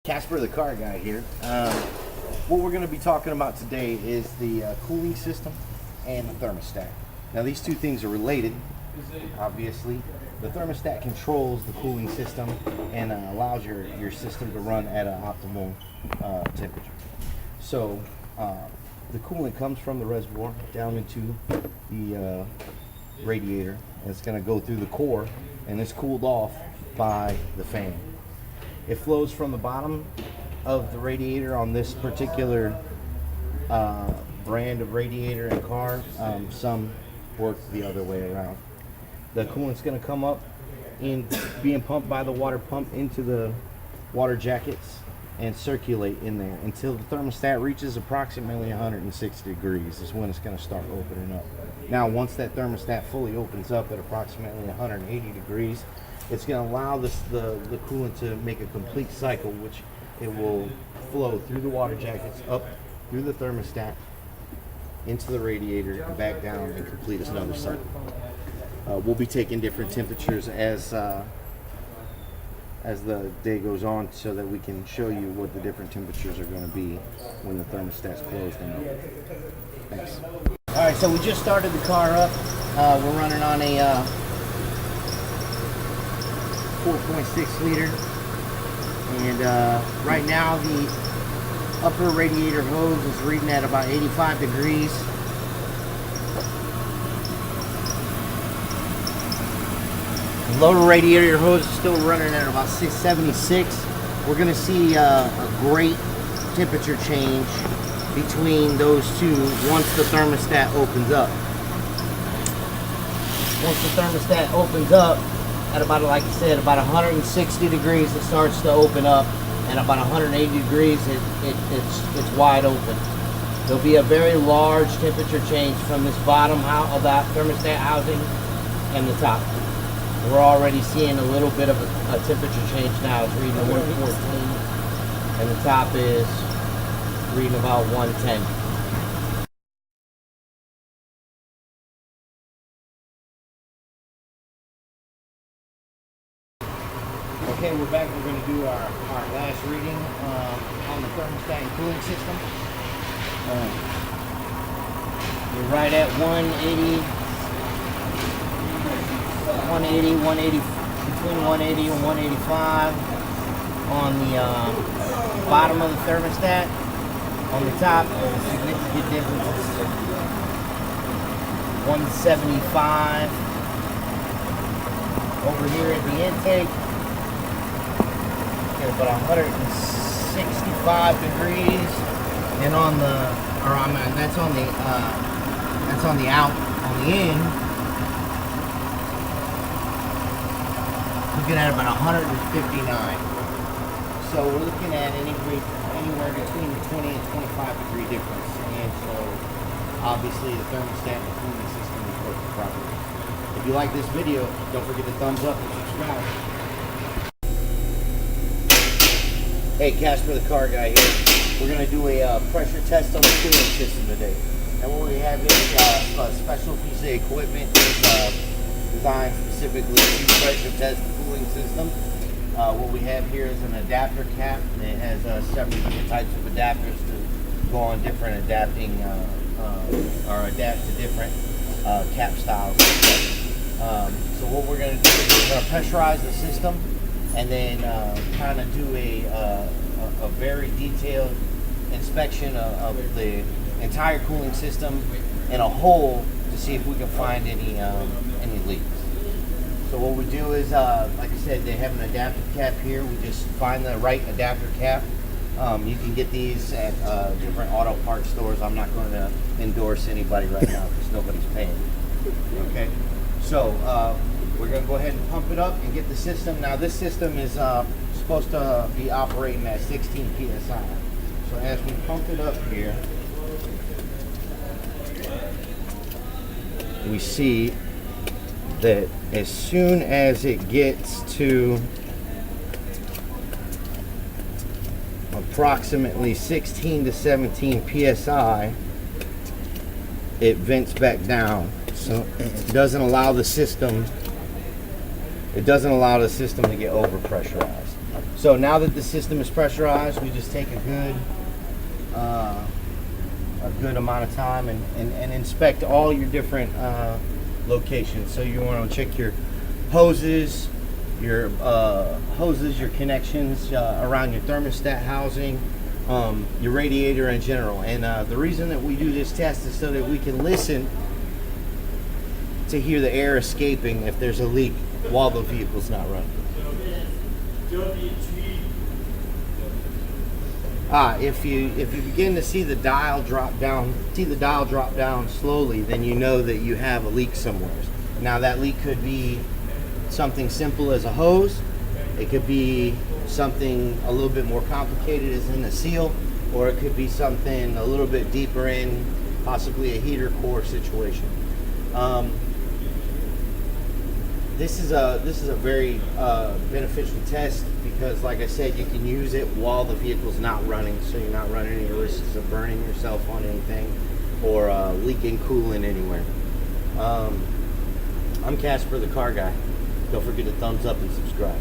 Casper the car guy here. What we're going to be talking about today is the cooling system and the thermostat. Now these two things are related, obviously. The thermostat controls the cooling system and allows your system to run at an optimal temperature. So the coolant comes from the reservoir down into the radiator, and it's going to go through the core, and it's cooled off by the fan. It flows from the bottom of the radiator on this particular brand of radiator and car. Some work the other way around. The coolant's going to come up in being pumped by the water pump into the water jackets and circulate in there until the thermostat reaches approximately 160 degrees is when it's going to start opening up. Now once that thermostat fully opens up at approximately 180 degrees, it's going to allow the coolant to make a complete cycle, which it will flow through the water jackets, up through the thermostat, into the radiator, and back down and complete another cycle. We'll be taking different temperatures as the day goes on so that we can show you what the different temperatures are going to be when the thermostat's closed and open. Thanks. All right, so we just started the car up. We're running on a 4.6 liter, and right now the upper radiator hose is reading at about 85 degrees. The lower radiator hose is still running at about 676. We're going to see a great temperature change between those two once the thermostat opens up. Once the thermostat opens up, at about, like I said, about 160 degrees it starts to open up, and about 180 degrees it's wide open. There'll be a very large temperature change from this bottom of that thermostat housing and the top. We're already seeing a little bit of a temperature change now. It's reading 114, and the top is reading about 110. Okay, we're back. We're going to do our last reading on the thermostat and cooling system. We're right at 180, between 180 and 185 on the bottom of the thermostat. On the top, there's a significant difference. 175 over here at the intake. About 165 degrees, and on the that's on the out on the end. Looking at about 159. So we're looking at anywhere between the 20 and 25 degree difference, and so obviously the thermostat and the cooling system is working properly. If you like this video, don't forget to thumbs up and subscribe. Hey, Casper the car guy here. We're going to do a pressure test on the cooling system today. And what we have is a special piece of equipment designed specifically to pressure test the cooling system. What we have here is an adapter cap. It has several different types of adapters to go on different adapting or adapt to different cap styles. So what we're going to do is we're going to pressurize the system, and then kind of do a very detailed inspection of the entire cooling system in a whole to see if we can find any leaks. So what we do is, like I said, they have an adapter cap here. We just find the right adapter cap. You can get these at different auto parts stores. I'm not going to endorse anybody right now because nobody's paying. Okay, so we're going to go ahead and pump it up and get the system. Now this system is supposed to be operating at 16 psi. So as we pump it up here, we see that as soon as it gets to approximately 16 to 17 psi, it vents back down. So it doesn't allow the system to get overpressurized. So now that the system is pressurized, we just take a good amount of time and inspect all your different locations. So you want to check your hoses, your connections around your thermostat housing, your radiator in general. And the reason that we do this test is so that we can listen to hear the air escaping if there's a leak while the vehicle's not running. If you begin to see the dial drop down slowly, then you know that you have a leak somewhere. Now that leak could be something simple as a hose. It could be something a little bit more complicated as in a seal, or it could be something a little bit deeper in, possibly a heater core situation. This is a very beneficial test because, like I said, you can use it while the vehicle's not running, so you're not running any risks of burning yourself on anything or leaking coolant anywhere. I'm Casper the Car Guy. Don't forget to thumbs up and subscribe.